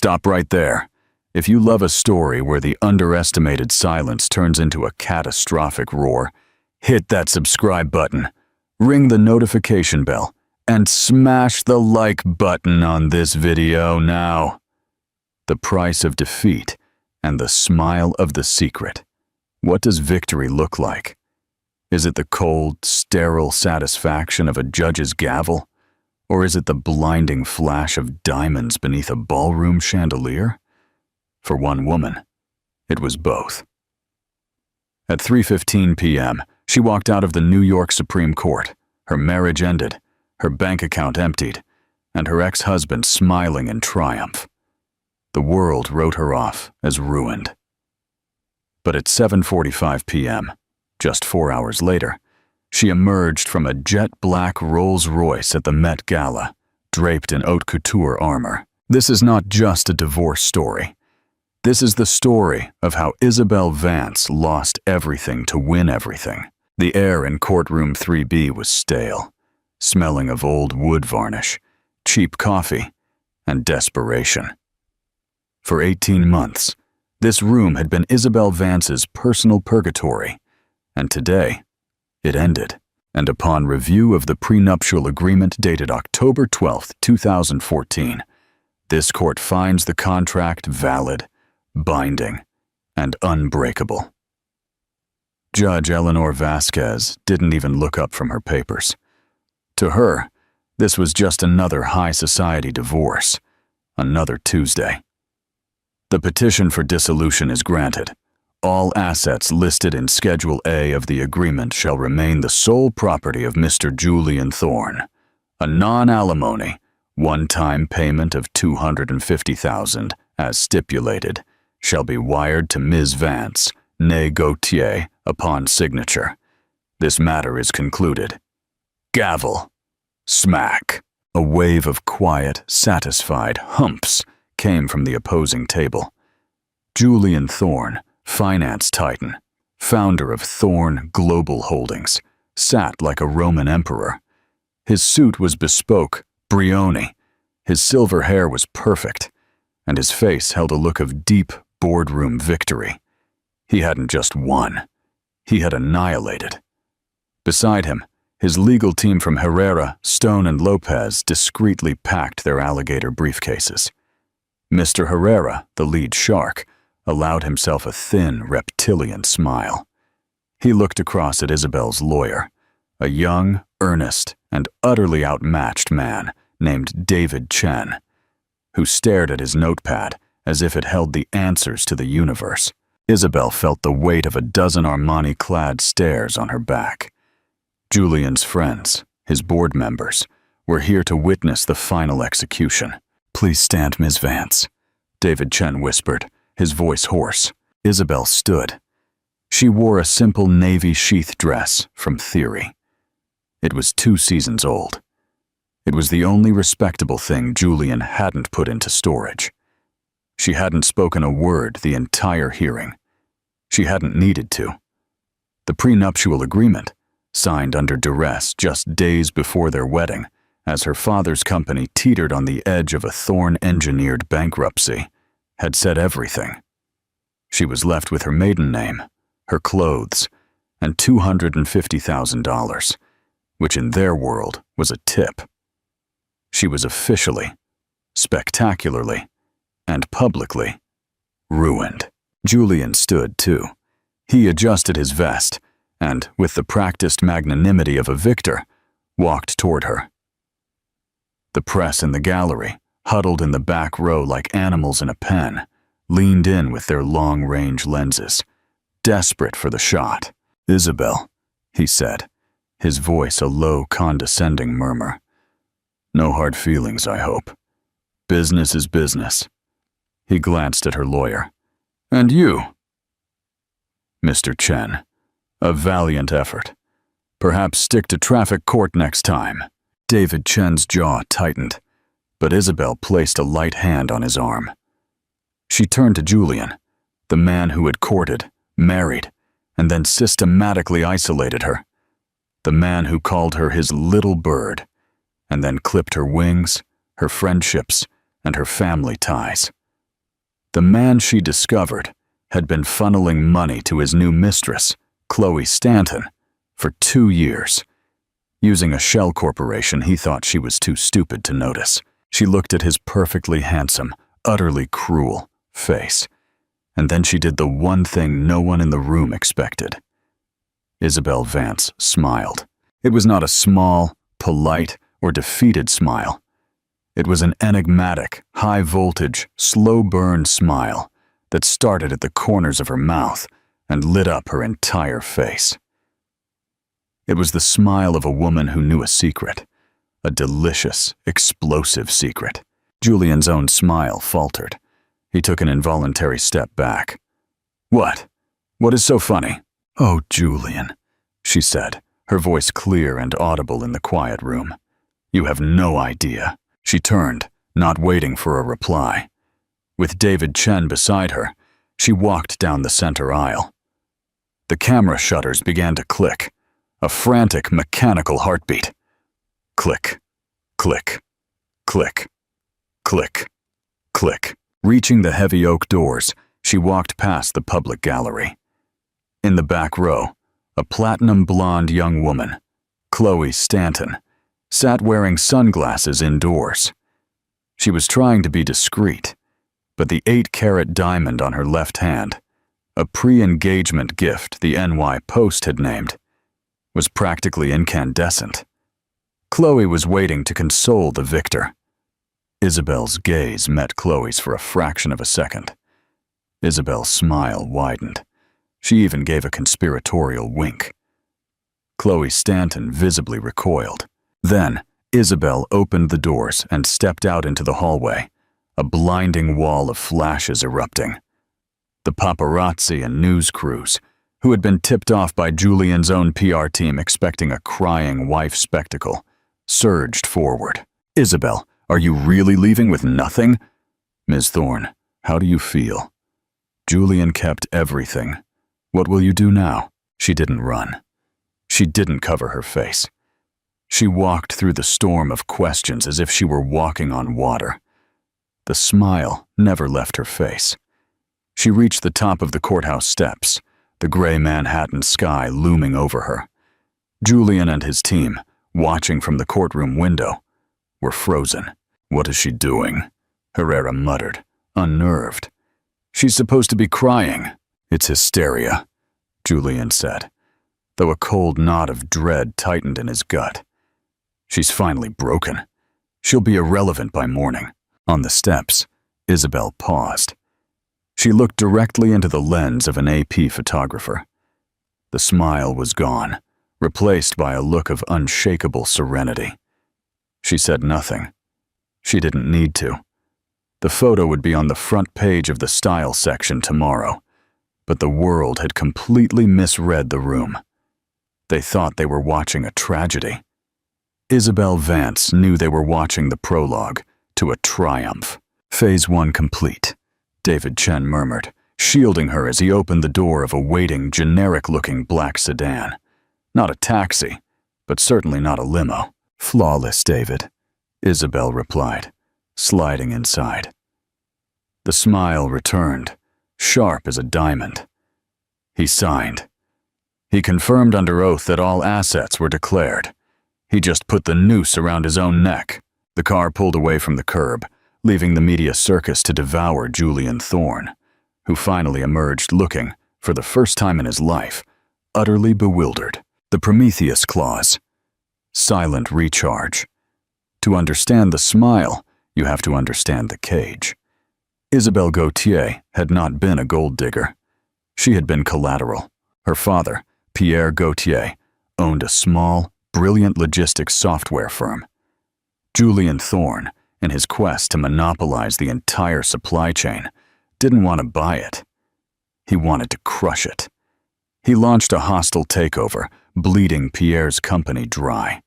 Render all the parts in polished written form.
Stop right there. If you love a story where the underestimated silence turns into a catastrophic roar, hit that subscribe button, ring the notification bell, and smash the like button on this video now. The price of defeat and the smile of the secret. What does victory look like? Is it the cold, sterile satisfaction of a judge's gavel? Or is it the blinding flash of diamonds beneath a ballroom chandelier? For one woman, it was both. At 3:15 p.m., she walked out of the New York Supreme Court, her marriage ended, her bank account emptied, and her ex-husband smiling in triumph. The world wrote her off as ruined. But at 7:45 p.m., just 4 hours later, she emerged from a jet-black Rolls-Royce at the Met Gala, draped in haute couture armor. This is not just a divorce story. This is the story of how Isabel Vance lost everything to win everything. The air in courtroom 3B was stale, smelling of old wood varnish, cheap coffee, and desperation. For 18 months, this room had been Isabel Vance's personal purgatory, and today, it ended. And upon review of the prenuptial agreement dated October 12, 2014, this court finds the contract valid, binding, and unbreakable. Judge Eleanor Vasquez didn't even look up from her papers. To her, this was just another high society divorce, another Tuesday. The petition for dissolution is granted. All assets listed in Schedule A of the agreement shall remain the sole property of Mr. Julian Thorne. A non-alimony, one-time payment of $250,000, as stipulated, shall be wired to Ms. Vance, née Gauthier, upon signature. This matter is concluded. Gavel. Smack. A wave of quiet, satisfied humps came from the opposing table. Julian Thorne, finance titan, founder of Thorne Global Holdings, sat like a Roman emperor. His suit was bespoke, Brioni. His silver hair was perfect, and his face held a look of deep boardroom victory. He hadn't just won. He had annihilated. Beside him, his legal team from Herrera, Stone, and Lopez discreetly packed their alligator briefcases. Mr. Herrera, the lead shark, allowed himself a thin, reptilian smile. He looked across at Isabel's lawyer, a young, earnest, and utterly outmatched man named David Chen, who stared at his notepad as if it held the answers to the universe. Isabel felt the weight of a dozen Armani-clad stares on her back. Julian's friends, his board members, were here to witness the final execution. "Please stand, Ms. Vance," David Chen whispered, his voice hoarse. Isabel stood. She wore a simple navy sheath dress from Theory. It was 2 seasons old. It was the only respectable thing Julian hadn't put into storage. She hadn't spoken a word the entire hearing. She hadn't needed to. The prenuptial agreement, signed under duress just days before their wedding, as her father's company teetered on the edge of a Thorne-engineered bankruptcy, had said everything. She was left with her maiden name, her clothes, and $250,000, which in their world was a tip. She was officially, spectacularly, and publicly ruined. Julian stood, too. He adjusted his vest and, with the practiced magnanimity of a victor, walked toward her. The press in the gallery, huddled in the back row like animals in a pen, leaned in with their long-range lenses, desperate for the shot. "Isabel," he said, his voice a low, condescending murmur. "No hard feelings, I hope. Business is business." He glanced at her lawyer. "And you?" "Mr. Chen, a valiant effort. Perhaps stick to traffic court next time." David Chen's jaw tightened, but Isabel placed a light hand on his arm. She turned to Julian, the man who had courted, married, and then systematically isolated her, the man who called her his little bird, and then clipped her wings, her friendships, and her family ties. The man she discovered had been funneling money to his new mistress, Chloe Stanton, for 2 years. Using a shell corporation he thought she was too stupid to notice. She looked at his perfectly handsome, utterly cruel face, and then she did the one thing no one in the room expected. Isabel Vance smiled. It was not a small, polite, or defeated smile. It was an enigmatic, high-voltage, slow-burn smile that started at the corners of her mouth and lit up her entire face. It was the smile of a woman who knew a secret, a delicious, explosive secret. Julian's own smile faltered. He took an involuntary step back. "What? What is so funny?" "Oh, Julian," she said, her voice clear and audible in the quiet room. "You have no idea." She turned, not waiting for a reply. With David Chen beside her, she walked down the center aisle. The camera shutters began to click, a frantic, mechanical heartbeat. Click, click, click, click, click. Reaching the heavy oak doors, she walked past the public gallery. In the back row, a platinum blonde young woman, Chloe Stanton, sat wearing sunglasses indoors. She was trying to be discreet, but the 8-carat diamond on her left hand, a pre-engagement gift the NY Post had named, was practically incandescent. Chloe was waiting to console the victor. Isabel's gaze met Chloe's for a fraction of a second. Isabel's smile widened. She even gave a conspiratorial wink. Chloe Stanton visibly recoiled. Then, Isabel opened the doors and stepped out into the hallway, a blinding wall of flashes erupting. The paparazzi and news crews, who had been tipped off by Julian's own PR team expecting a crying wife spectacle, surged forward. "Isabel, are you really leaving with nothing?" "Ms. Thorne, how do you feel?" "Julian kept everything. What will you do now?" She didn't run. She didn't cover her face. She walked through the storm of questions as if she were walking on water. The smile never left her face. She reached the top of the courthouse steps, the gray Manhattan sky looming over her. Julian and his team, watching from the courtroom window, were frozen. "What is she doing?" Herrera muttered, unnerved. "She's supposed to be crying." "It's hysteria," Julian said, though a cold knot of dread tightened in his gut. "She's finally broken. She'll be irrelevant by morning." On the steps, Isabel paused. She looked directly into the lens of an AP photographer. The smile was gone, replaced by a look of unshakable serenity. She said nothing. She didn't need to. The photo would be on the front page of the style section tomorrow, but the world had completely misread the room. They thought they were watching a tragedy. Isabel Vance knew they were watching the prologue to a triumph. "Phase 1 complete," David Chen murmured, shielding her as he opened the door of a waiting, generic-looking black sedan. Not a taxi, but certainly not a limo. "Flawless, David," Isabel replied, sliding inside. The smile returned, sharp as a diamond. He signed. He confirmed under oath that all assets were declared. He just put the noose around his own neck. The car pulled away from the curb, leaving the media circus to devour Julian Thorne, who finally emerged looking, for the first time in his life, utterly bewildered. The Prometheus clause. Silent recharge. To understand the smile, you have to understand the cage. Isabelle Gautier had not been a gold digger. She had been collateral. Her father, Pierre Gautier, owned a small, brilliant logistics software firm. Julian Thorne, in his quest to monopolize the entire supply chain, didn't want to buy it. He wanted to crush it. He launched a hostile takeover, bleeding Pierre's company dry.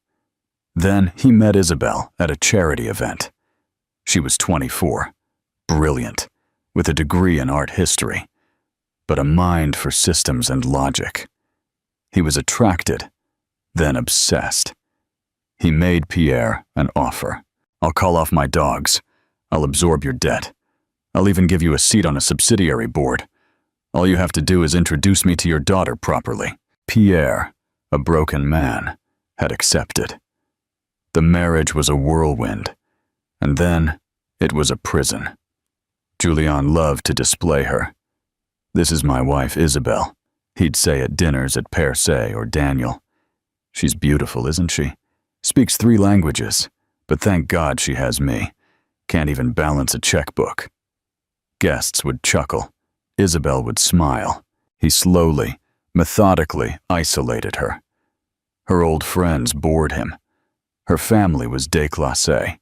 Then he met Isabelle at a charity event. She was 24, brilliant, with a degree in art history, but a mind for systems and logic. He was attracted, then obsessed. He made Pierre an offer. "I'll call off my dogs. I'll absorb your debt. I'll even give you a seat on a subsidiary board. All you have to do is introduce me to your daughter properly." Pierre, a broken man, had accepted. The marriage was a whirlwind, and then it was a prison. Julien loved to display her. "This is my wife, Isabelle," he'd say at dinners at Père Say or Daniel. "She's beautiful, isn't she? Speaks 3 languages, but thank God she has me. Can't even balance a checkbook." Guests would chuckle. Isabelle would smile. He slowly, methodically isolated her. Her old friends bored him. Her family was déclassée.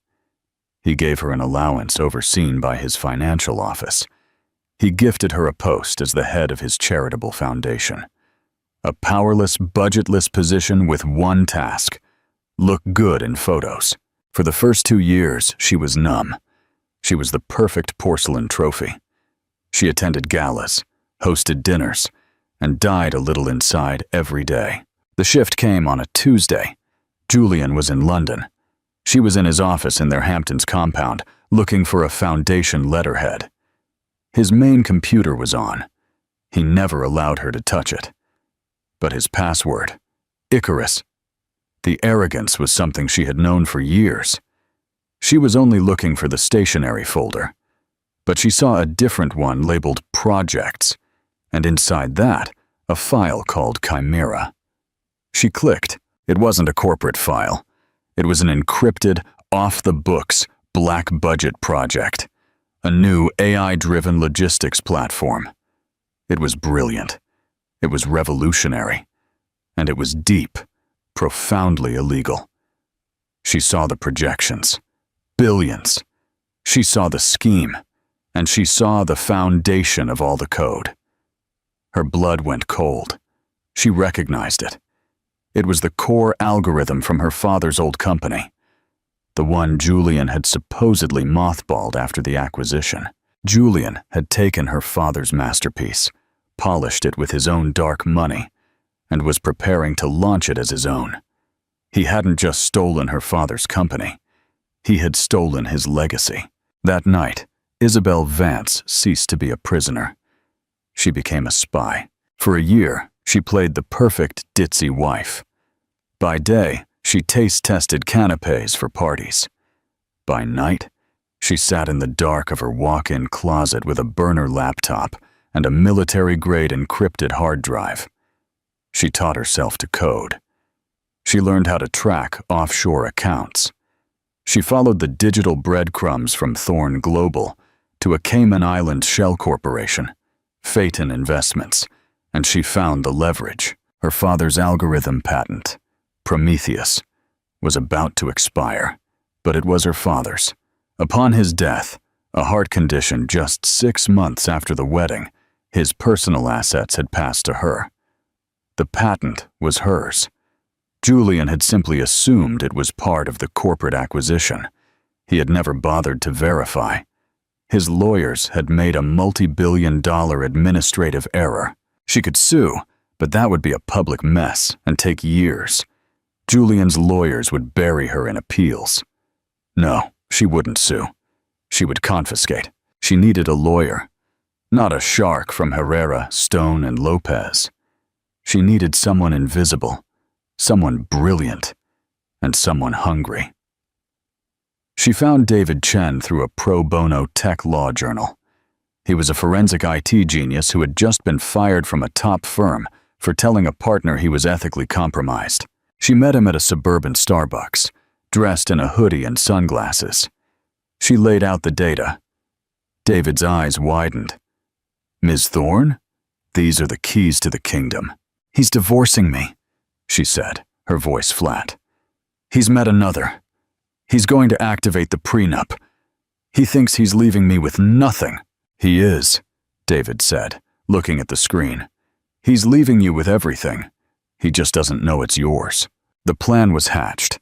He gave her an allowance overseen by his financial office. He gifted her a post as the head of his charitable foundation. A powerless, budgetless position with one task: look good in photos. For the first 2 years, she was numb. She was the perfect porcelain trophy. She attended galas, hosted dinners, and died a little inside every day. The shift came on a Tuesday. Julien was in London. She was in his office in their Hamptons compound, looking for a foundation letterhead. His main computer was on. He never allowed her to touch it. But his password, Icarus. The arrogance was something she had known for years. She was only looking for the stationery folder, but she saw a different one labeled Projects, and inside that, a file called Chimera. She clicked. It wasn't a corporate file. It was an encrypted, off-the-books, black-budget project, a new AI-driven logistics platform. It was brilliant. It was revolutionary. And it was deep, profoundly illegal. She saw the projections. Billions. She saw the scheme, and she saw the foundation of all the code. Her blood went cold. She recognized it. It was the core algorithm from her father's old company, the one Julien had supposedly mothballed after the acquisition. Julien had taken her father's masterpiece, polished it with his own dark money, and was preparing to launch it as his own. He hadn't just stolen her father's company. He had stolen his legacy. That night, Isabelle Vance ceased to be a prisoner. She became a spy. For a year, she played the perfect ditzy wife. By day, she taste-tested canapés for parties. By night, she sat in the dark of her walk-in closet with a burner laptop and a military-grade encrypted hard drive. She taught herself to code. She learned how to track offshore accounts. She followed the digital breadcrumbs from Thorn Global to a Cayman Islands shell corporation, Phaeton Investments, and she found the leverage. Her father's algorithm patent, Prometheus, was about to expire, but it was her father's. Upon his death, a heart condition just 6 months after the wedding, his personal assets had passed to her. The patent was hers. Julien had simply assumed it was part of the corporate acquisition. He had never bothered to verify. His lawyers had made a multi-billion-dollar administrative error. She could sue, but that would be a public mess and take years. Julien's lawyers would bury her in appeals. No, she wouldn't sue. She would confiscate. She needed a lawyer, not a shark from Herrera, Stone, and Lopez. She needed someone invisible, someone brilliant, and someone hungry. She found David Chen through a pro bono tech law journal. He was a forensic IT genius who had just been fired from a top firm for telling a partner he was ethically compromised. She met him at a suburban Starbucks, dressed in a hoodie and sunglasses. She laid out the data. David's eyes widened. "Ms. Thorne, these are the keys to the kingdom." "He's divorcing me," she said, her voice flat. "He's met another. He's going to activate the prenup. He thinks he's leaving me with nothing." "He is," David said, looking at the screen. "He's leaving you with everything. He just doesn't know it's yours." The plan was hatched.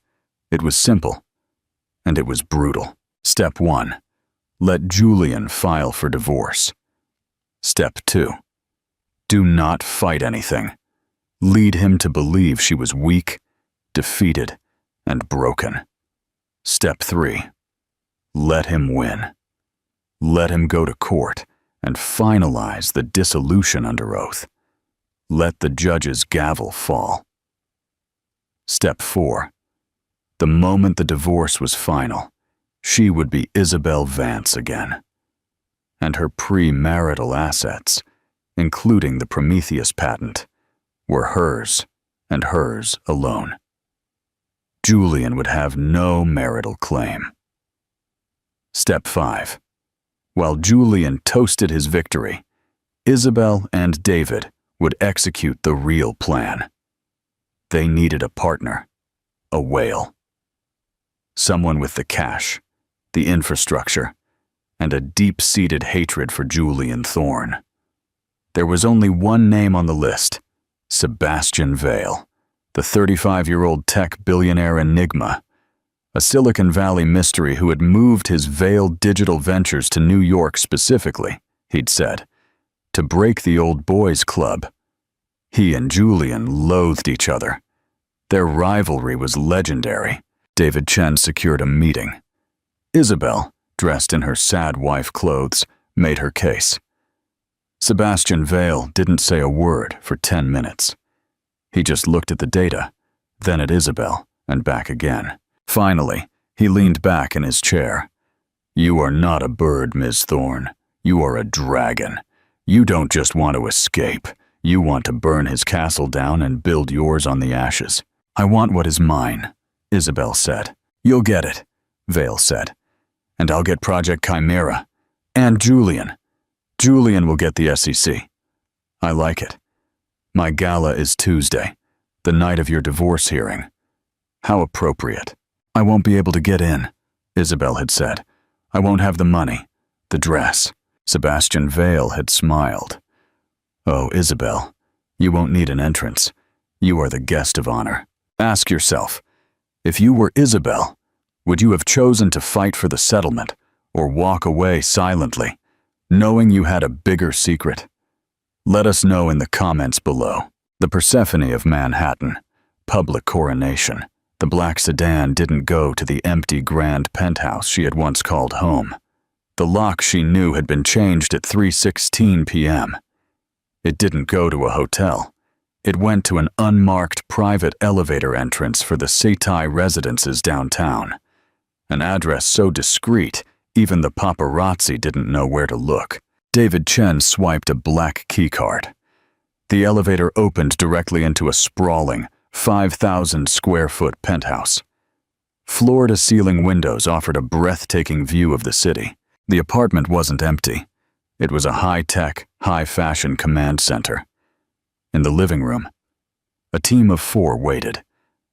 It was simple, and it was brutal. Step 1. Let Julien file for divorce. Step 2. Do not fight anything. Lead him to believe she was weak, defeated, and broken. Step 3. Let him win. Let him go to court and finalize the dissolution under oath. Let the judge's gavel fall. Step 4. The moment the divorce was final, she would be Isabel Vance again. And her premarital assets, including the Prometheus patent, were hers and hers alone. Julian would have no marital claim. Step 5. While Julian toasted his victory, Isabel and David would execute the real plan. They needed a partner, a whale. Someone with the cash, the infrastructure, and a deep-seated hatred for Julian Thorne. There was only one name on the list: Sebastian Vale, the 35-year-old tech billionaire enigma, a Silicon Valley mystery who had moved his Vale digital ventures to New York specifically, he'd said, to break the old boys club. He and Julian loathed each other. Their rivalry was legendary. David Chen secured a meeting. Isabel, dressed in her sad wife clothes, made her case. Sebastian Vale didn't say a word for 10 minutes. He just looked at the data, then at Isabel, and back again. Finally, he leaned back in his chair. "You are not a bird, Ms. Thorne. You are a dragon. You don't just want to escape. You want to burn his castle down and build yours on the ashes." "I want what is mine," Isabel said. "You'll get it," Vale said. "And I'll get Project Chimera. And Julian. Julian will get the SEC. I like it. My gala is Tuesday, the night of your divorce hearing. How appropriate." "I won't be able to get in," Isabel had said. "I won't have the money, the dress." Sebastian Vale had smiled. "Oh, Isabel, you won't need an entrance. You are the guest of honor. Ask yourself, if you were Isabel, would you have chosen to fight for the settlement or walk away silently, knowing you had a bigger secret? Let us know in the comments below. The Persephone of Manhattan, public coronation. The black sedan didn't go to the empty grand penthouse she had once called home. The lock she knew had been changed at 3:16 p.m. It didn't go to a hotel. It went to an unmarked private elevator entrance for the Setai residences downtown. An address so discreet, even the paparazzi didn't know where to look. David Chen swiped a black keycard. The elevator opened directly into a sprawling, 5,000-square-foot penthouse. Floor-to-ceiling windows offered a breathtaking view of the city. The apartment wasn't empty. It was a high-tech, high-fashion command center. In the living room, a team of 4 waited.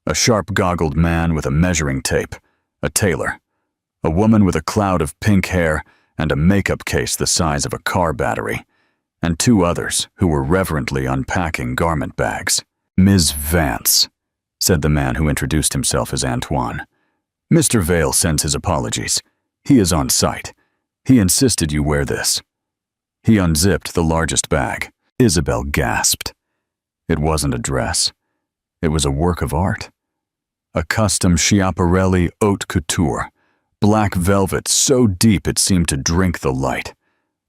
A sharp-goggled man with a measuring tape, a tailor, a woman with a cloud of pink hair and a makeup case the size of a car battery, and 2 others who were reverently unpacking garment bags. "Ms. Vance," said the man who introduced himself as Antoine. "Mr. Vale sends his apologies. He is on site. He insisted you wear this." He unzipped the largest bag. Isabel gasped. It wasn't a dress. It was a work of art. A custom Schiaparelli haute couture, black velvet so deep it seemed to drink the light,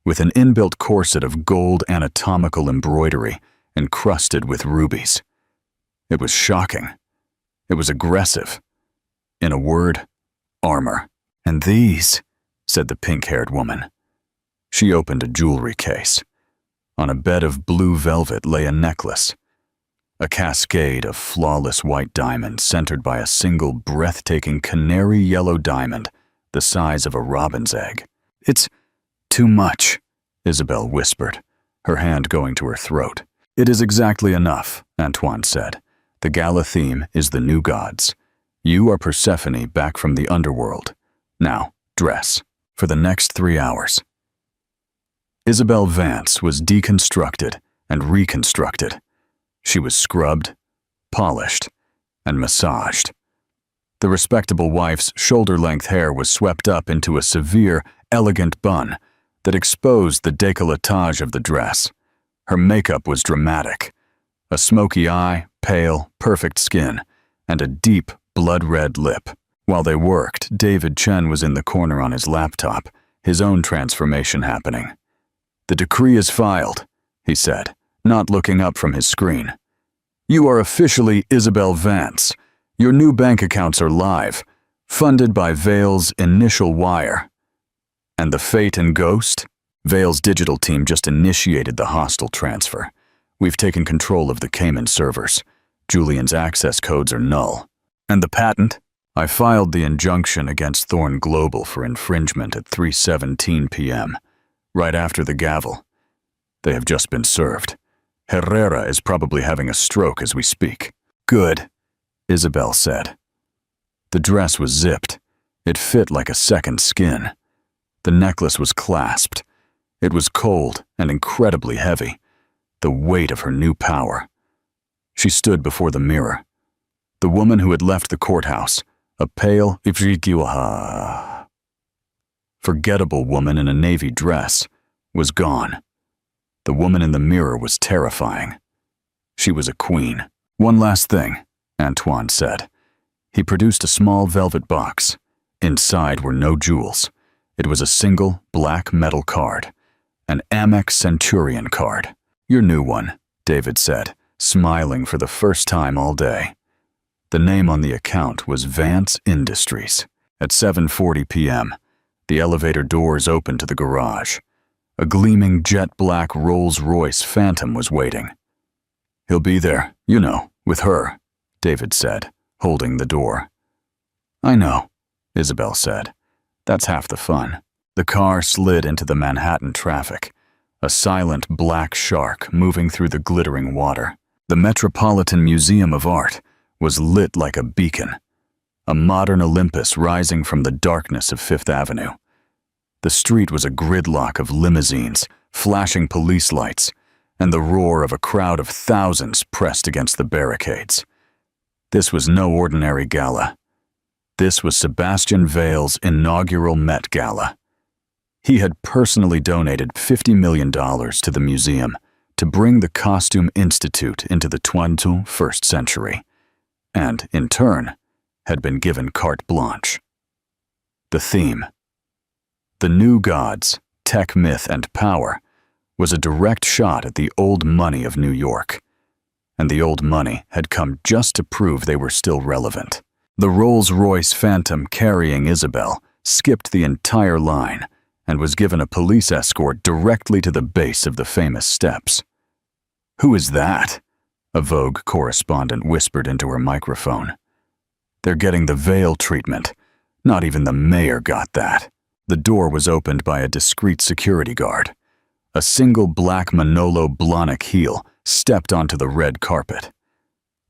with an inbuilt corset of gold anatomical embroidery encrusted with rubies. It was shocking. It was aggressive. In a word, armor. "And these," said the pink-haired woman. She opened a jewelry case. On a bed of blue velvet lay a necklace, a cascade of flawless white diamonds centered by a single breathtaking canary yellow diamond the size of a robin's egg. "It's too much," Isabel whispered, her hand going to her throat. "It is exactly enough," Antoine said. "The gala theme is the new gods. You are Persephone back from the underworld. Now, dress. For the next 3 hours." Isabel Vance was deconstructed and reconstructed. She was scrubbed, polished, and massaged. The respectable wife's shoulder-length hair was swept up into a severe, elegant bun that exposed the décolletage of the dress. Her makeup was dramatic. A smoky eye, pale, perfect skin, and a deep, blood-red lip. While they worked, David Chen was in the corner on his laptop, his own transformation happening. "The decree is filed," he said, not looking up from his screen. "You are officially Isabel Vance. Your new bank accounts are live, funded by Vale's initial wire." "And the fate and ghost?" "Vale's digital team just initiated the hostile transfer. We've taken control of the Cayman servers. Julian's access codes are null." "And the patent?" "I filed the injunction against Thorn Global for infringement at 3:17 p.m., right after the gavel. They have just been served. Herrera is probably having a stroke as we speak." "Good," Isabel said. The dress was zipped. It fit like a second skin. The necklace was clasped. It was cold and incredibly heavy, the weight of her new power. She stood before the mirror. The woman who had left the courthouse, a pale, forgettable woman in a navy dress, was gone. The woman in the mirror was terrifying. She was a queen. "One last thing," Antoine said. He produced a small velvet box. Inside were no jewels. It was a single black metal card, an Amex Centurion card. "Your new one," David said, smiling for the first time all day. The name on the account was Vance Industries. At 7:40 p.m., the elevator doors opened to the garage. A gleaming jet-black Rolls-Royce Phantom was waiting. "He'll be there, you know, with her," David said, holding the door. "I know," Isabel said. "That's half the fun." The car slid into the Manhattan traffic, a silent black shark moving through the glittering water. The Metropolitan Museum of Art was lit like a beacon, a modern Olympus rising from the darkness of Fifth Avenue. The street was a gridlock of limousines, flashing police lights, and the roar of a crowd of thousands pressed against the barricades. This was no ordinary gala. This was Sebastian Vale's inaugural Met Gala. He had personally donated $50 million to the museum to bring the Costume Institute into the 21st century, and, in turn, had been given carte blanche. The theme, "The New Gods, Tech, Myth, and Power," was a direct shot at the old money of New York. And the old money had come just to prove they were still relevant. The Rolls-Royce Phantom carrying Isabel skipped the entire line and was given a police escort directly to the base of the famous steps. "Who is that?" a Vogue correspondent whispered into her microphone. "They're getting the Vale treatment. Not even the mayor got that." The door was opened by a discreet security guard. A single black Manolo Blahnik heel stepped onto the red carpet.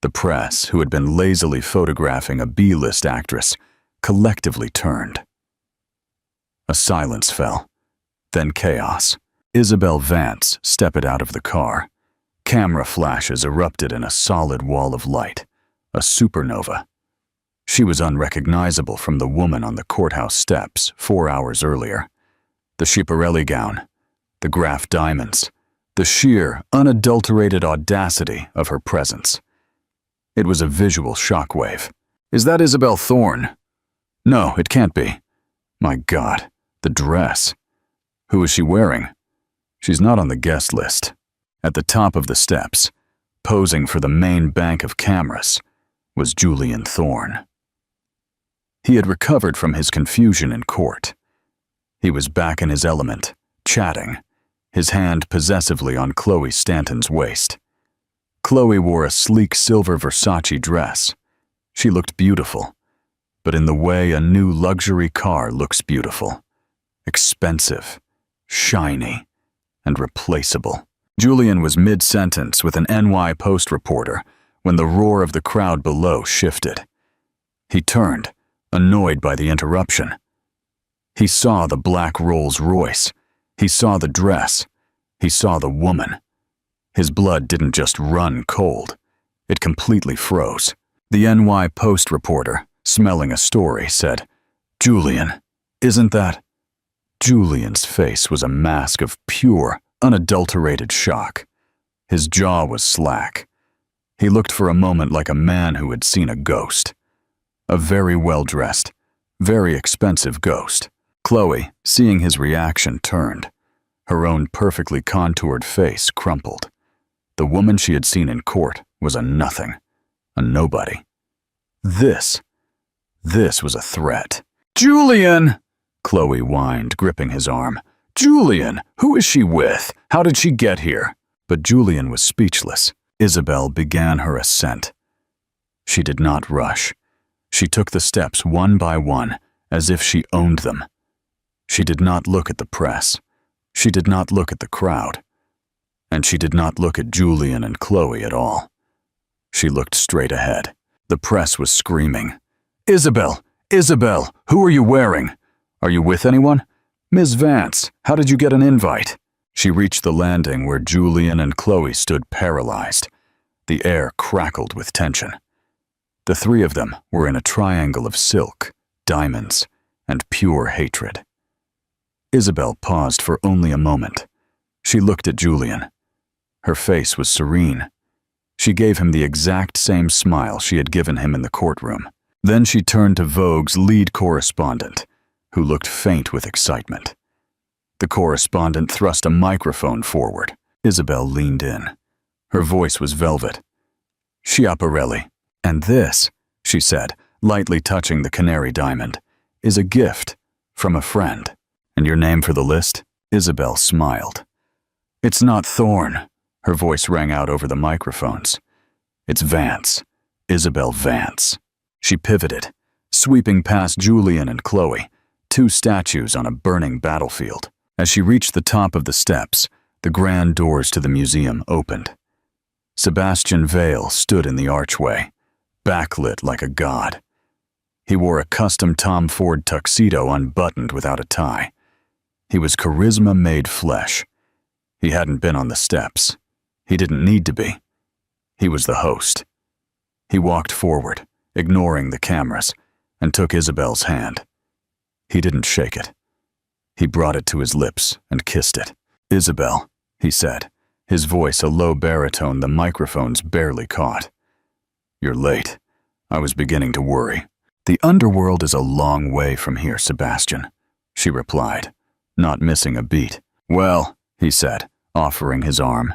The press, who had been lazily photographing a B-list actress, collectively turned. A silence fell. Then chaos. Isabel Vance stepped out of the car. Camera flashes erupted in a solid wall of light, a supernova. She was unrecognizable from the woman on the courthouse steps 4 hours earlier. The Schiaparelli gown, the Graf diamonds, the sheer, unadulterated audacity of her presence. It was a visual shockwave. "Is that Isabel Thorn?" "No, it can't be." "My God, the dress. Who is she wearing?" "She's not on the guest list." At the top of the steps, posing for the main bank of cameras, was Julian Thorn. He had recovered from his confusion in court. He was back in his element, chatting, his hand possessively on Chloe Stanton's waist. Chloe wore a sleek silver Versace dress. She looked beautiful, but in the way a new luxury car looks beautiful. Expensive, shiny, and replaceable. Julian was mid-sentence with an NY Post reporter when the roar of the crowd below shifted. He turned, annoyed by the interruption. He saw the black Rolls-Royce. He saw the dress. He saw the woman. His blood didn't just run cold. It completely froze. The NY Post reporter, smelling a story, said, "Julian, isn't that?" Julian's face was a mask of pure, unadulterated shock. His jaw was slack. He looked for a moment like a man who had seen a ghost. A very well-dressed, very expensive ghost. Chloe, seeing his reaction, turned. Her own perfectly contoured face crumpled. The woman she had seen in court was a nothing, a nobody. This was a threat. "Julian!" Chloe whined, gripping his arm. "Julian! Who is she with? How did she get here?" But Julian was speechless. Isabel began her ascent. She did not rush. She took the steps one by one, as if she owned them. She did not look at the press. She did not look at the crowd. And she did not look at Julian and Chloe at all. She looked straight ahead. The press was screaming, "Isabel! Isabel! Who are you wearing? Are you with anyone? Ms. Vance, how did you get an invite?" She reached the landing where Julian and Chloe stood paralyzed. The air crackled with tension. The three of them were in a triangle of silk, diamonds, and pure hatred. Isabel paused for only a moment. She looked at Julian. Her face was serene. She gave him the exact same smile she had given him in the courtroom. Then she turned to Vogue's lead correspondent, who looked faint with excitement. The correspondent thrust a microphone forward. Isabel leaned in. Her voice was velvet. "Schiaparelli. And this," she said, lightly touching the canary diamond, "is a gift from a friend." "And your name for the list?" Isabel smiled. "It's not Thorne." Her voice rang out over the microphones. "It's Vance. Isabel Vance." She pivoted, sweeping past Julian and Chloe, two statues on a burning battlefield. As she reached the top of the steps, the grand doors to the museum opened. Sebastian Vale stood in the archway, backlit like a god. He wore a custom Tom Ford tuxedo unbuttoned without a tie. He was charisma made flesh. He hadn't been on the steps. He didn't need to be. He was the host. He walked forward, ignoring the cameras, and took Isabel's hand. He didn't shake it. He brought it to his lips and kissed it. "Isabel," he said, his voice a low baritone the microphones barely caught. "You're late. I was beginning to worry." "The underworld is a long way from here, Sebastian," she replied, not missing a beat. "Well," he said, offering his arm.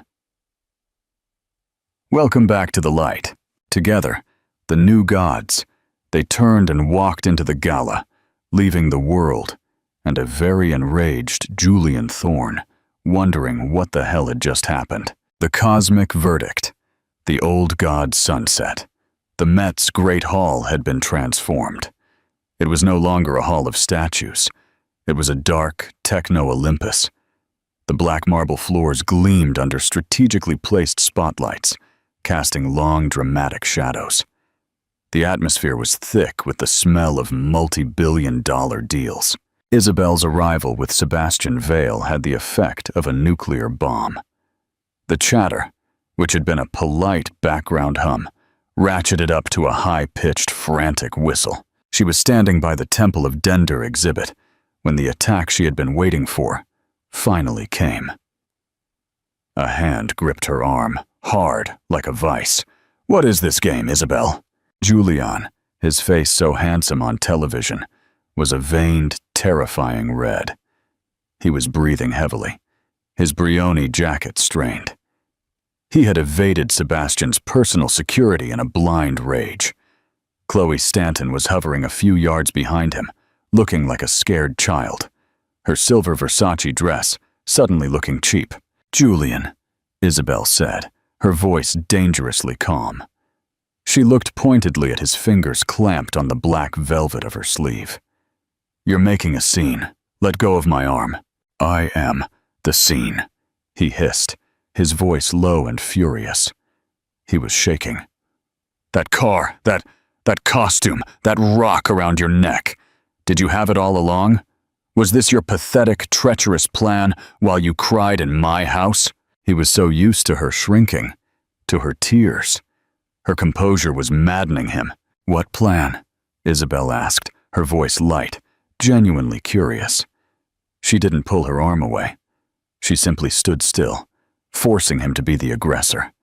"Welcome back to the light." Together, the new gods, they turned and walked into the gala, leaving the world and a very enraged Julian Thorne, wondering what the hell had just happened. The cosmic verdict. The old god's sunset. The Met's great hall had been transformed. It was no longer a hall of statues. It was a dark techno-Olympus. The black marble floors gleamed under strategically placed spotlights, casting long, dramatic shadows. The atmosphere was thick with the smell of multi-billion-dollar deals. Isabel's arrival with Sebastian Vale had the effect of a nuclear bomb. The chatter, which had been a polite background hum, ratcheted up to a high-pitched, frantic whistle. She was standing by the Temple of Dender exhibit when the attack she had been waiting for finally came. A hand gripped her arm, hard like a vice. "What is this game, Isabel?" Julian, his face so handsome on television, was a veined, terrifying red. He was breathing heavily, his Brioni jacket strained. He had evaded Sebastian's personal security in a blind rage. Chloe Stanton was hovering a few yards behind him, looking like a scared child, her silver Versace dress suddenly looking cheap. "Julian," Isabel said, her voice dangerously calm. She looked pointedly at his fingers clamped on the black velvet of her sleeve. "You're making a scene. Let go of my arm." "I am the scene," he hissed, his voice low and furious. He was shaking. "That car, that costume, that rock around your neck. Did you have it all along? Was this your pathetic, treacherous plan while you cried in my house?" He was so used to her shrinking, to her tears. Her composure was maddening him. "What plan?" Isabel asked, her voice light, genuinely curious. She didn't pull her arm away. She simply stood still, forcing him to be the aggressor.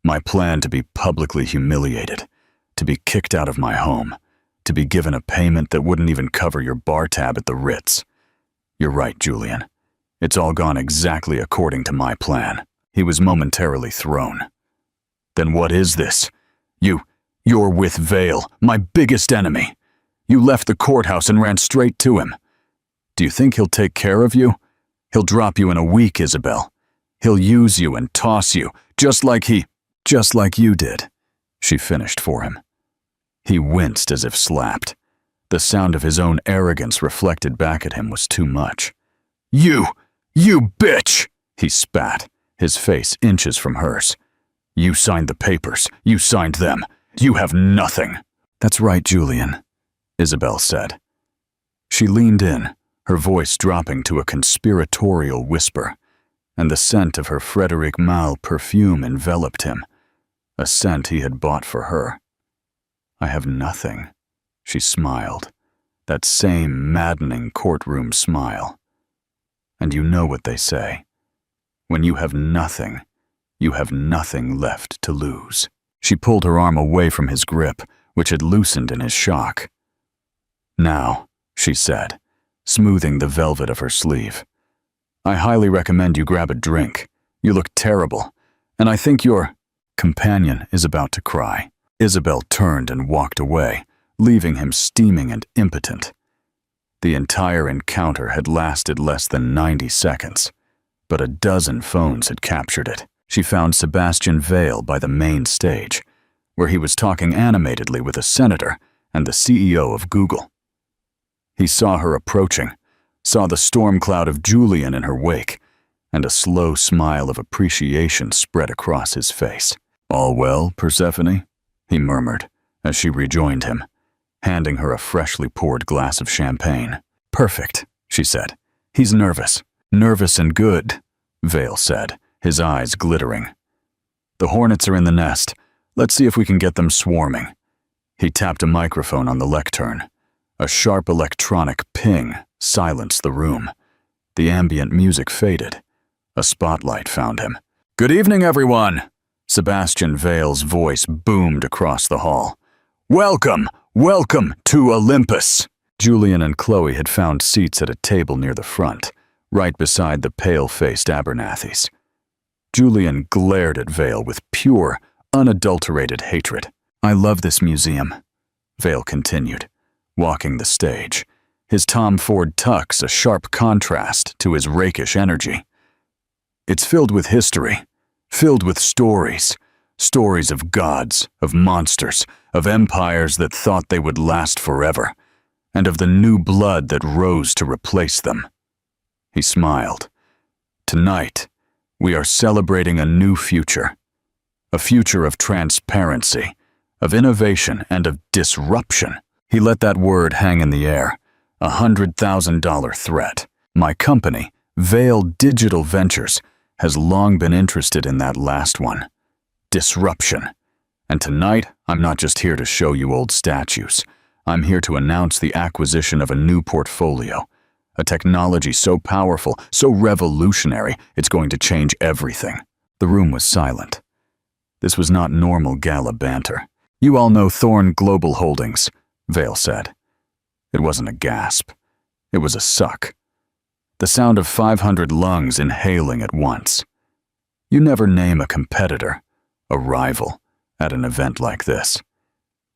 "My plan to be publicly humiliated, to be kicked out of my home, to be given a payment that wouldn't even cover your bar tab at the Ritz. You're right, Julian. It's all gone exactly according to my plan. He was momentarily thrown. Then what is this? You're with Vale, my biggest enemy. You left the courthouse and ran straight to him. Do you think he'll take care of you? He'll drop you in a week, Isabel. He'll use you and toss you, just like you did, she finished for him. He winced as if slapped. The sound of his own arrogance reflected back at him was too much. You bitch, he spat, his face inches from hers. You signed the papers. You signed them. You have nothing. That's right, Julian, Isabel said. She leaned in, her voice dropping to a conspiratorial whisper, and the scent of her Frederic Malle perfume enveloped him, a scent he had bought for her. I have nothing, she smiled, that same maddening courtroom smile. And you know what they say. When you have nothing left to lose. She pulled her arm away from his grip, which had loosened in his shock. Now, she said, smoothing the velvet of her sleeve, I highly recommend you grab a drink. You look terrible, and I think your companion is about to cry. Isabel turned and walked away, leaving him steaming and impotent. The entire encounter had lasted less than 90 seconds, but a dozen phones had captured it. She found Sebastian Vale by the main stage, where he was talking animatedly with a senator and the CEO of Google. He saw her approaching, saw the storm cloud of Julian in her wake, and a slow smile of appreciation spread across his face. All well, Persephone? He murmured as she rejoined him, handing her a freshly poured glass of champagne. Perfect, she said. He's nervous. Nervous and good, Vale said, his eyes glittering. The hornets are in the nest. Let's see if we can get them swarming. He tapped a microphone on the lectern. A sharp electronic ping silenced the room. The ambient music faded. A spotlight found him. Good evening, everyone! Sebastian Vale's voice boomed across the hall. Welcome to Olympus! Julian and Chloe had found seats at a table near the front, right beside the pale-faced Abernathy's. Julian glared at Vale with pure, unadulterated hatred. I love this museum, Vale continued, walking the stage, his Tom Ford tux a sharp contrast to his rakish energy. It's filled with history, filled with stories of gods, of monsters, of empires that thought they would last forever, and of the new blood that rose to replace them. He smiled. Tonight, we are celebrating a new future, a future of transparency, of innovation, and of disruption. He let that word hang in the air, a $100,000 threat. My company, Vale Digital Ventures, has long been interested in that last one. Disruption. And tonight, I'm not just here to show you old statues. I'm here to announce the acquisition of a new portfolio, a technology so powerful, so revolutionary, it's going to change everything. The room was silent. This was not normal gala banter. You all know Thorn Global Holdings, Vale said. It wasn't a gasp. It was a suck. The sound of 500 lungs inhaling at once. You never name a competitor, a rival, at an event like this.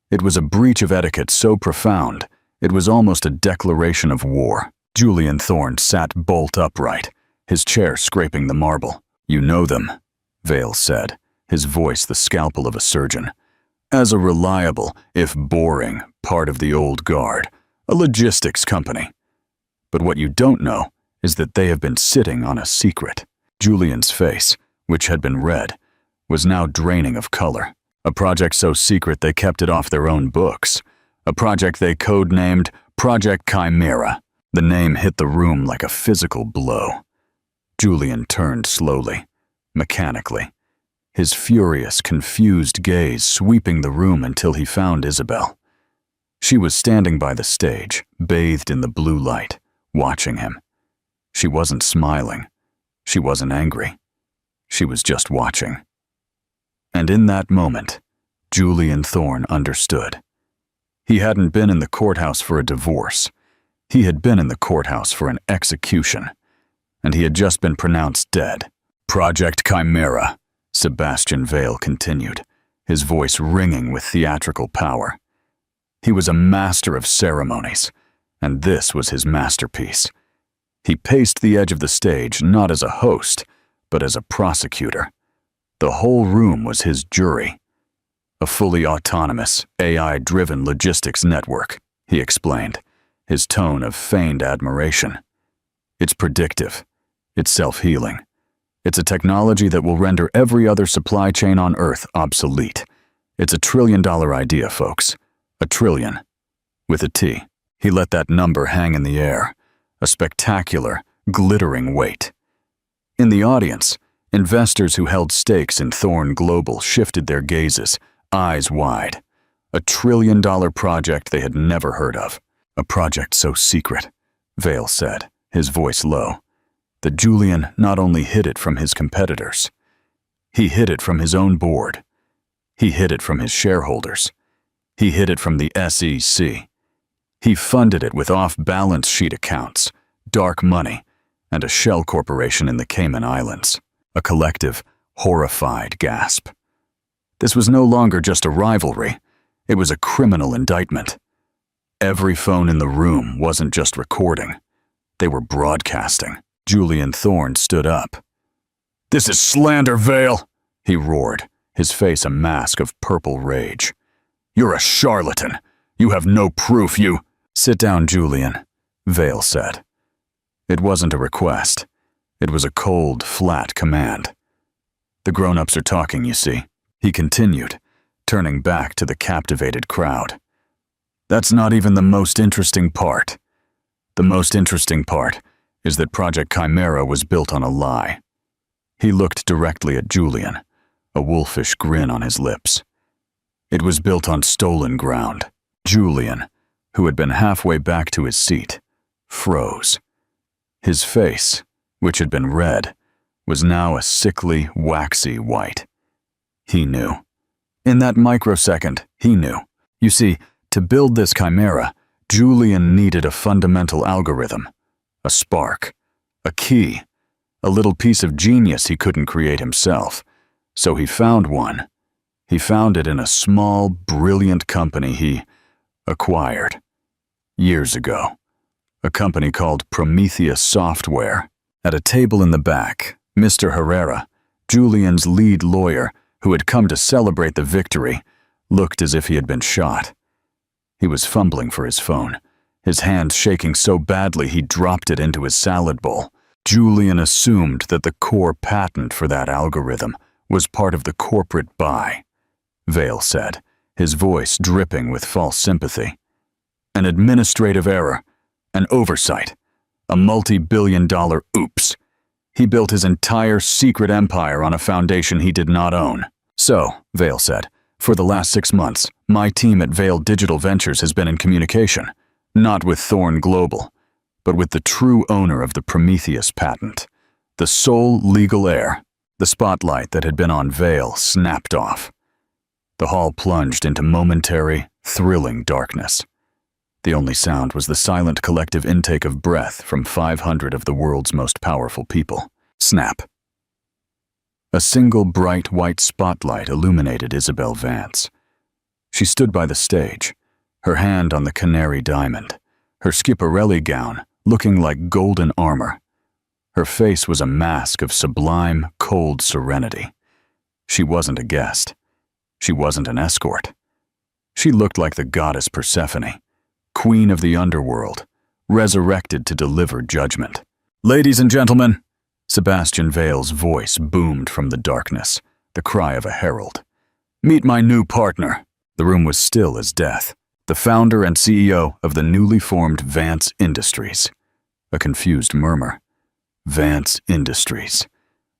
It was a breach of etiquette so profound, it was almost a declaration of war. Julian Thorn sat bolt upright, his chair scraping the marble. You know them, Vale said, his voice the scalpel of a surgeon. As a reliable, if boring, part of the old guard, a logistics company. But what you don't know is that they have been sitting on a secret. Julian's face, which had been red, was now draining of color. A project so secret they kept it off their own books. A project they codenamed Project Chimera. The name hit the room like a physical blow. Julian turned slowly, mechanically, his furious, confused gaze sweeping the room until he found Isabel. She was standing by the stage, bathed in the blue light, watching him. She wasn't smiling. She wasn't angry. She was just watching. And in that moment, Julian Thorn understood. He hadn't been in the courthouse for a divorce. He had been in the courthouse for an execution, and he had just been pronounced dead. Project Chimera, Sebastian Vale continued, his voice ringing with theatrical power. He was a master of ceremonies, and this was his masterpiece. He paced the edge of the stage not as a host, but as a prosecutor. The whole room was his jury. A fully autonomous, AI-driven logistics network, he explained, his tone of feigned admiration. It's predictive. It's self-healing. It's a technology that will render every other supply chain on Earth obsolete. It's $1 trillion idea, folks. $1 trillion. With a T. He let that number hang in the air, a spectacular, glittering weight. In the audience, investors who held stakes in Thorn Global shifted their gazes, eyes wide. $1 trillion project they had never heard of. A project so secret, Vale said, his voice low, that Julian not only hid it from his competitors, he hid it from his own board. He hid it from his shareholders. He hid it from the SEC. He funded it with off-balance sheet accounts, dark money, and a shell corporation in the Cayman Islands. A collective, horrified gasp. This was no longer just a rivalry. It was a criminal indictment. Every phone in the room wasn't just recording. They were broadcasting. Julian Thorne stood up. "This is slander, Vale!" he roared, his face a mask of purple rage. "You're a charlatan. You have no proof, you—" "Sit down, Julian," Vale said. It wasn't a request. It was a cold, flat command. "The grown-ups are talking, you see," he continued, turning back to the captivated crowd. "That's not even the most interesting part. The most interesting part is that Project Chimera was built on a lie." He looked directly at Julian, a wolfish grin on his lips. It was built on stolen ground. Julian, who had been halfway back to his seat, froze. His face, which had been red, was now a sickly, waxy white. He knew. In that microsecond, he knew. You see, to build this chimera, Julian needed a fundamental algorithm, a spark, a key, a little piece of genius he couldn't create himself. So he found one. He found it in a small, brilliant company he acquired years ago. A company called Prometheus Software. At a table in the back, Mr. Herrera, Julian's lead lawyer, who had come to celebrate the victory, looked as if he had been shot. He was fumbling for his phone, his hand shaking so badly he dropped it into his salad bowl. Julian assumed that the core patent for that algorithm was part of the corporate buy, Vale said, his voice dripping with false sympathy. An administrative error, an oversight, a multi-billion-dollar oops. He built his entire secret empire on a foundation he did not own. So, Vale said, for the last 6 months, my team at Vale Digital Ventures has been in communication, not with Thorn Global, but with the true owner of the Prometheus patent, the sole legal heir. The spotlight that had been on Vale snapped off. The hall plunged into momentary, thrilling darkness. The only sound was the silent collective intake of breath from 500 of the world's most powerful people. Snap. A single bright white spotlight illuminated Isabel Vance. She stood by the stage, her hand on the canary diamond, her Schiaparelli gown looking like golden armor. Her face was a mask of sublime, cold serenity. She wasn't a guest. She wasn't an escort. She looked like the goddess Persephone, queen of the underworld, resurrected to deliver judgment. "Ladies and gentlemen," Sebastian Vale's voice boomed from the darkness, the cry of a herald. "Meet my new partner." The room was still as death. The founder and CEO of the newly formed Vance Industries. A confused murmur. Vance Industries.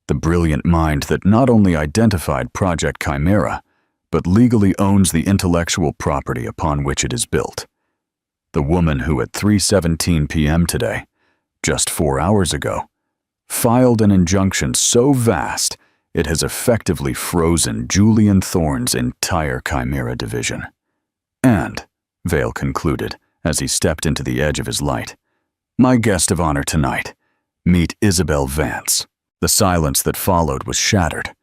The brilliant mind that not only identified Project Chimera, but legally owns the intellectual property upon which it is built. The woman who at 3:17 p.m. today, just 4 hours ago, filed an injunction so vast it has effectively frozen Julian Thorne's entire Chimera division. And, Vale concluded as he stepped into the edge of his light. "My guest of honor tonight. Meet Isabel Vance." The silence that followed was shattered.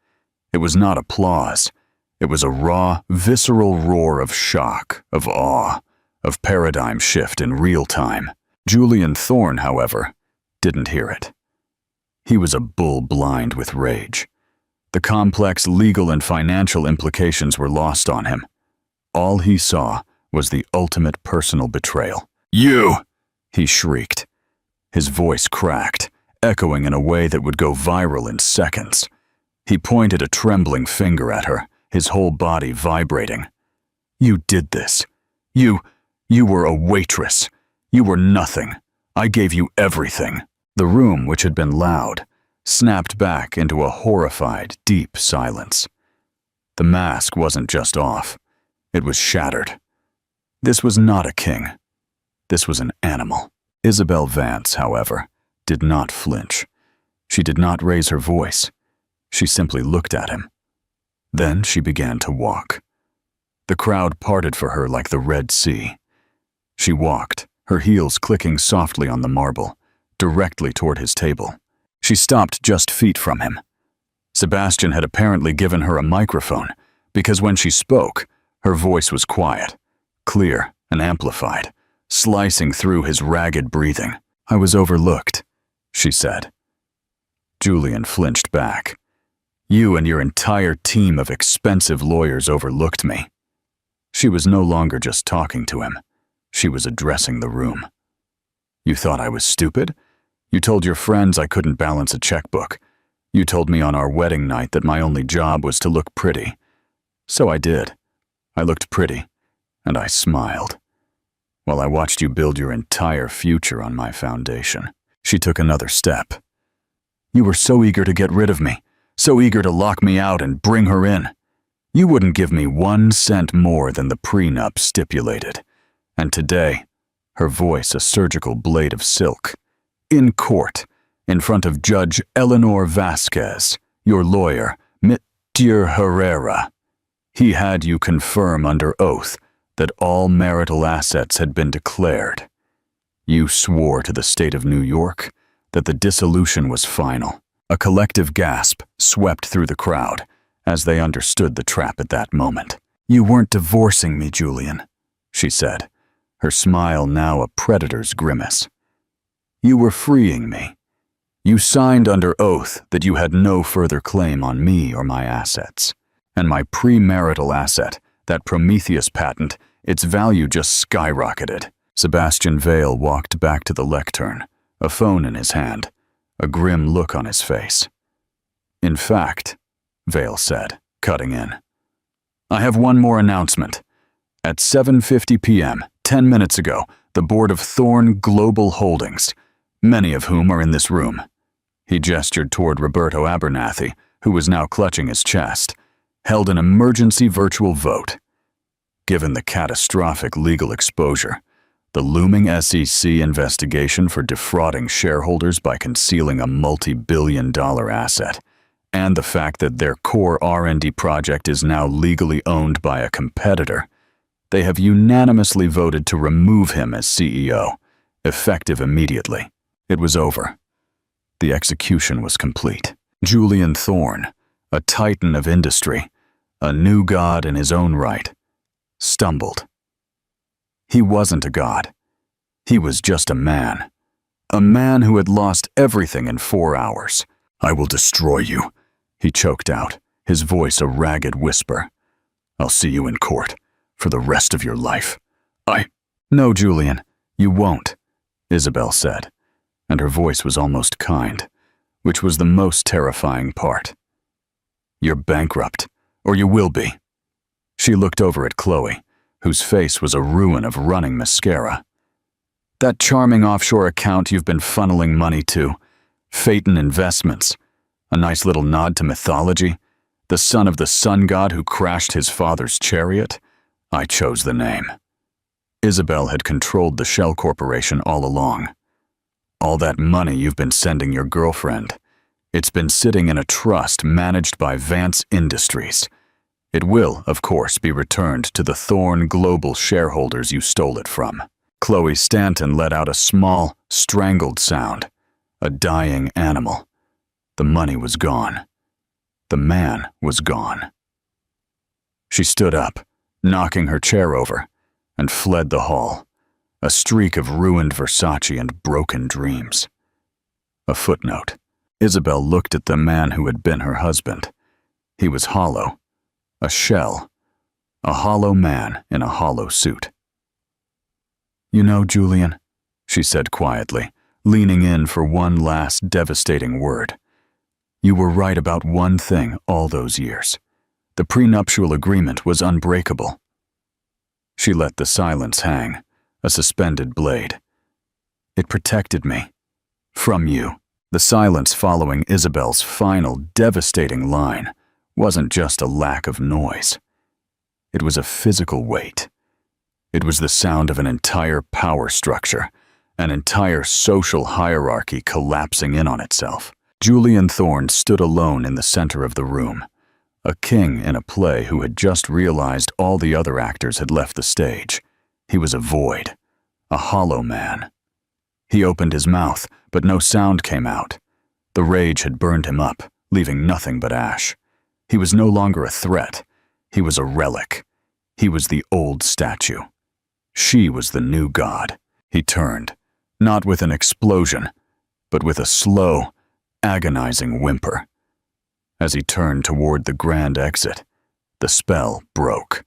It was not applause. It was a raw, visceral roar of shock, of awe, of paradigm shift in real time. Julian Thorne, however, didn't hear it. He was a bull blind with rage. The complex legal and financial implications were lost on him. All he saw was the ultimate personal betrayal. "You!" he shrieked. His voice cracked, echoing in a way that would go viral in seconds. He pointed a trembling finger at her, his whole body vibrating. "You did this. You were a waitress. You were nothing. I gave you everything." The room, which had been loud, snapped back into a horrified, deep silence. The mask wasn't just off. It was shattered. This was not a king. This was an animal. Isabel Vance, however, did not flinch. She did not raise her voice. She simply looked at him. Then she began to walk. The crowd parted for her like the Red Sea. She walked, her heels clicking softly on the marble, directly toward his table. She stopped just feet from him. Sebastian had apparently given her a microphone, because when she spoke, her voice was quiet, clear and amplified, slicing through his ragged breathing. "I was overlooked," she said. Julian flinched back. "You and your entire team of expensive lawyers overlooked me." She was no longer just talking to him. She was addressing the room. "You thought I was stupid? You told your friends I couldn't balance a checkbook. You told me on our wedding night that my only job was to look pretty. So I did. I looked pretty, and I smiled, while I watched you build your entire future on my foundation." She took another step. "You were so eager to get rid of me, so eager to lock me out and bring her in. You wouldn't give me 1 cent more than the prenup stipulated. And today," her voice a surgical blade of silk, "in court, in front of Judge Eleanor Vasquez, your lawyer, Mr. Herrera, he had you confirm under oath that all marital assets had been declared. You swore to the state of New York that the dissolution was final." A collective gasp swept through the crowd as they understood the trap at that moment. "You weren't divorcing me, Julian," she said, her smile now a predator's grimace. "You were freeing me. You signed under oath that you had no further claim on me or my assets. And my premarital asset, that Prometheus patent, its value just skyrocketed." Sebastian Vale walked back to the lectern, a phone in his hand, a grim look on his face. "In fact," Vale said, cutting in, "I have one more announcement. At 7:50 p.m., 10 minutes ago, the board of Thorne Global Holdings, many of whom are in this room," he gestured toward Roberto Abernathy, who was now clutching his chest, "held an emergency virtual vote. Given the catastrophic legal exposure, the looming SEC investigation for defrauding shareholders by concealing a multi-billion-dollar asset, and the fact that their core R&D project is now legally owned by a competitor, they have unanimously voted to remove him as CEO, effective immediately." It was over. The execution was complete. Julian Thorne, a titan of industry, a new god in his own right, stumbled. He wasn't a god. He was just a man who had lost everything in 4 hours. "I will destroy you," he choked out, his voice a ragged whisper. "I'll see you in court for the rest of your life. "No, Julian, you won't," Isabel said, and her voice was almost kind, which was the most terrifying part. "You're bankrupt, or you will be." She looked over at Chloe, whose face was a ruin of running mascara. "That charming offshore account you've been funneling money to, Phaeton Investments, a nice little nod to mythology, the son of the sun god who crashed his father's chariot, I chose the name. Isabel had controlled the shell corporation all along. All that money you've been sending your girlfriend, it's been sitting in a trust managed by Vance Industries. It will, of course, be returned to the Thorn Global shareholders you stole it from. Chloe Stanton let out a small, strangled sound. A dying animal. The money was gone. The man was gone. She stood up, knocking her chair over, and fled the hall, a streak of ruined Versace and broken dreams. A footnote. Isabel looked at the man who had been her husband. He was hollow, a shell, a hollow man in a hollow suit. "You know, Julian," she said quietly, leaning in for one last devastating word. "You were right about one thing all those years. The prenuptial agreement was unbreakable." She let the silence hang, a suspended blade. "It protected me. From you." The silence following Isabel's final devastating line wasn't just a lack of noise. It was a physical weight. It was the sound of an entire power structure, an entire social hierarchy collapsing in on itself. Julian Thorne stood alone in the center of the room, a king in a play who had just realized all the other actors had left the stage. He was a void, a hollow man. He opened his mouth, but no sound came out. The rage had burned him up, leaving nothing but ash. He was no longer a threat. He was a relic. He was the old statue. She was the new god. He turned, not with an explosion, but with a slow, agonizing whimper. As he turned toward the grand exit, the spell broke.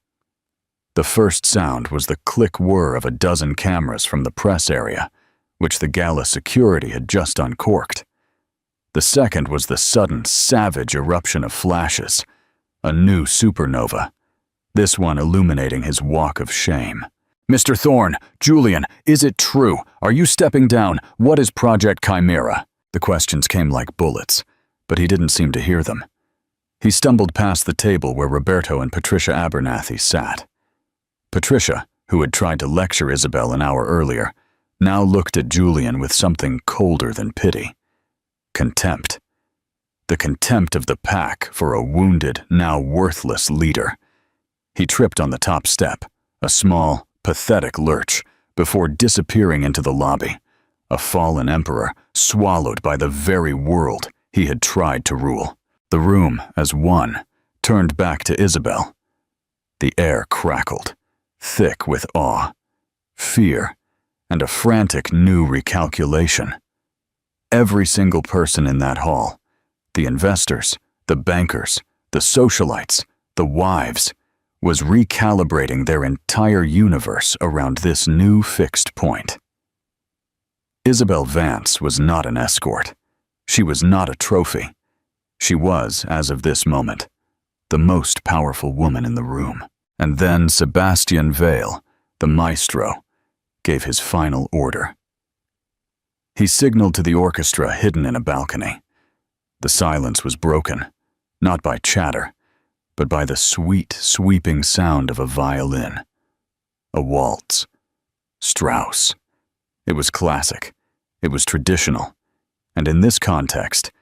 The first sound was the click-whir of a dozen cameras from the press area, which the gala security had just uncorked. The second was the sudden, savage eruption of flashes, a new supernova, this one illuminating his walk of shame. "Mr. Thorne, Julian, is it true? Are you stepping down? What is Project Chimera?" The questions came like bullets, but he didn't seem to hear them. He stumbled past the table where Roberto and Patricia Abernathy sat. Patricia, who had tried to lecture Isabel an hour earlier, now looked at Julian with something colder than pity. Contempt. The contempt of the pack for a wounded, now worthless leader. He tripped on the top step, a small, pathetic lurch, before disappearing into the lobby, a fallen emperor swallowed by the very world he had tried to rule. The room, as one, turned back to Isabel. The air crackled, thick with awe, fear, and a frantic new recalculation. Every single person in that hall, the investors, the bankers, the socialites, the wives, was recalibrating their entire universe around this new fixed point. Isabel Vance was not an escort. She was not a trophy. She was, as of this moment, the most powerful woman in the room. And then Sebastian Vale, the maestro, gave his final order. He signaled to the orchestra hidden in a balcony. The silence was broken, not by chatter, but by the sweet, sweeping sound of a violin. A waltz. Strauss. It was classic. It was traditional. And in this context,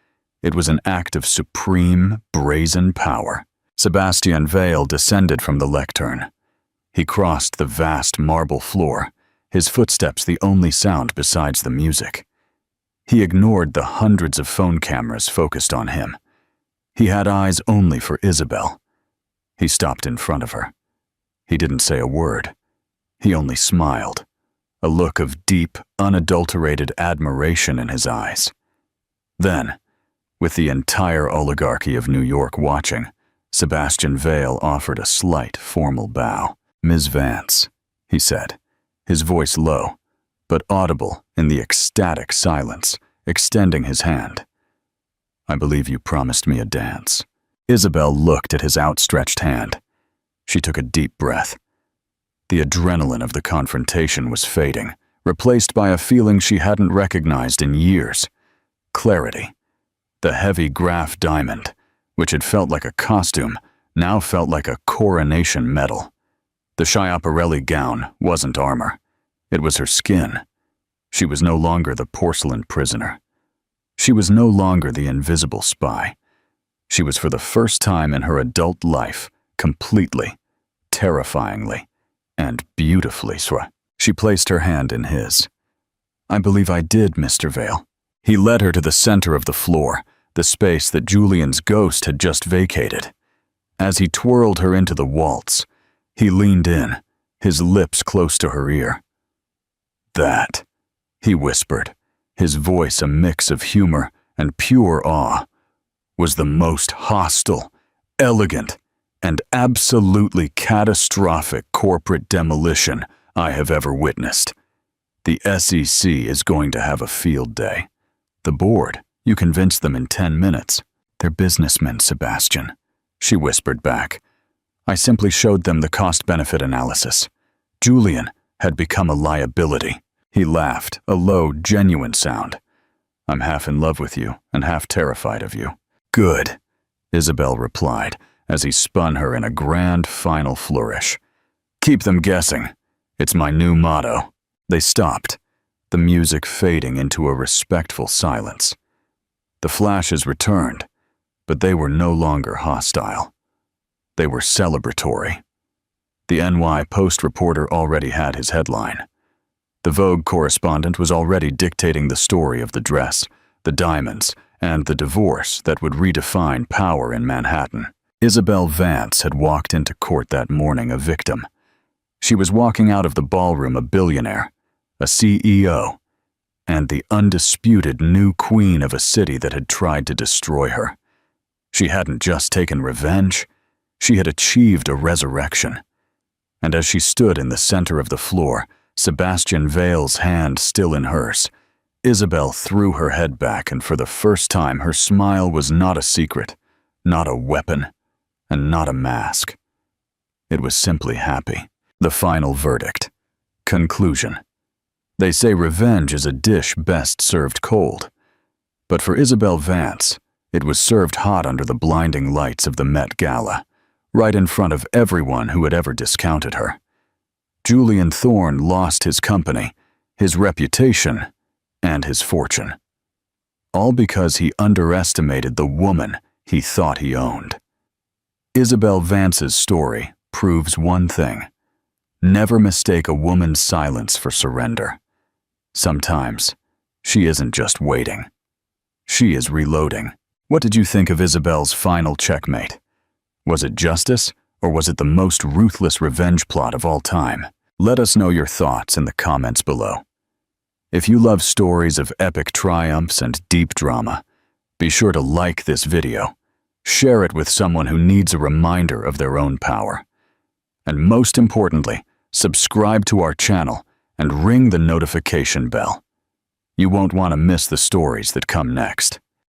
it was an act of supreme, brazen power. Sebastian Vale descended from the lectern. He crossed the vast marble floor, his footsteps the only sound besides the music. He ignored the hundreds of phone cameras focused on him. He had eyes only for Isabel. He stopped in front of her. He didn't say a word. He only smiled, a look of deep, unadulterated admiration in his eyes. Then, with the entire oligarchy of New York watching, Sebastian Vale offered a slight, formal bow. "Ms. Vance," he said, his voice low, but audible in the ecstatic silence, extending his hand. "I believe you promised me a dance." Isabel looked at his outstretched hand. She took a deep breath. The adrenaline of the confrontation was fading, replaced by a feeling she hadn't recognized in years. Clarity. The heavy Graf diamond, which had felt like a costume, now felt like a coronation medal. The Schiaparelli gown wasn't armor. It was her skin. She was no longer the porcelain prisoner. She was no longer the invisible spy. She was for the first time in her adult life completely, terrifyingly, and beautifully. She placed her hand in his. "I believe I did, Mr. Vale." He led her to the center of the floor, the space that Julian's ghost had just vacated. As he twirled her into the waltz, he leaned in, his lips close to her ear. "That," he whispered, his voice a mix of humor and pure awe, "was the most hostile, elegant, and absolutely catastrophic corporate demolition I have ever witnessed. The SEC is going to have a field day. The board, you convinced them in 10 minutes. They're businessmen, Sebastian," she whispered back. "I simply showed them the cost-benefit analysis. Julian had become a liability." He laughed, a low, genuine sound. "I'm half in love with you and half terrified of you." "Good," Isabel replied as he spun her in a grand final flourish. "Keep them guessing. It's my new motto." They stopped, the music fading into a respectful silence. The flashes returned, but they were no longer hostile. They were celebratory. The NY Post reporter already had his headline. The Vogue correspondent was already dictating the story of the dress, the diamonds, and the divorce that would redefine power in Manhattan. Isabel Vance had walked into court that morning a victim. She was walking out of the ballroom a billionaire, a CEO, and the undisputed new queen of a city that had tried to destroy her. She hadn't just taken revenge, she had achieved a resurrection. And as she stood in the center of the floor, Sebastian Vale's hand still in hers, Isabel threw her head back, and for the first time her smile was not a secret, not a weapon, and not a mask. It was simply happy. The final verdict. Conclusion. They say revenge is a dish best served cold. But for Isabel Vance, it was served hot under the blinding lights of the Met Gala, right in front of everyone who had ever discounted her. Julian Thorne lost his company, his reputation, and his fortune. All because he underestimated the woman he thought he owned. Isabel Vance's story proves one thing. Never mistake a woman's silence for surrender. Sometimes, she isn't just waiting. She is reloading. What did you think of Isabel's final checkmate? Was it justice, or was it the most ruthless revenge plot of all time? Let us know your thoughts in the comments below. If you love stories of epic triumphs and deep drama, be sure to like this video, share it with someone who needs a reminder of their own power. And most importantly, subscribe to our channel and ring the notification bell. You won't want to miss the stories that come next.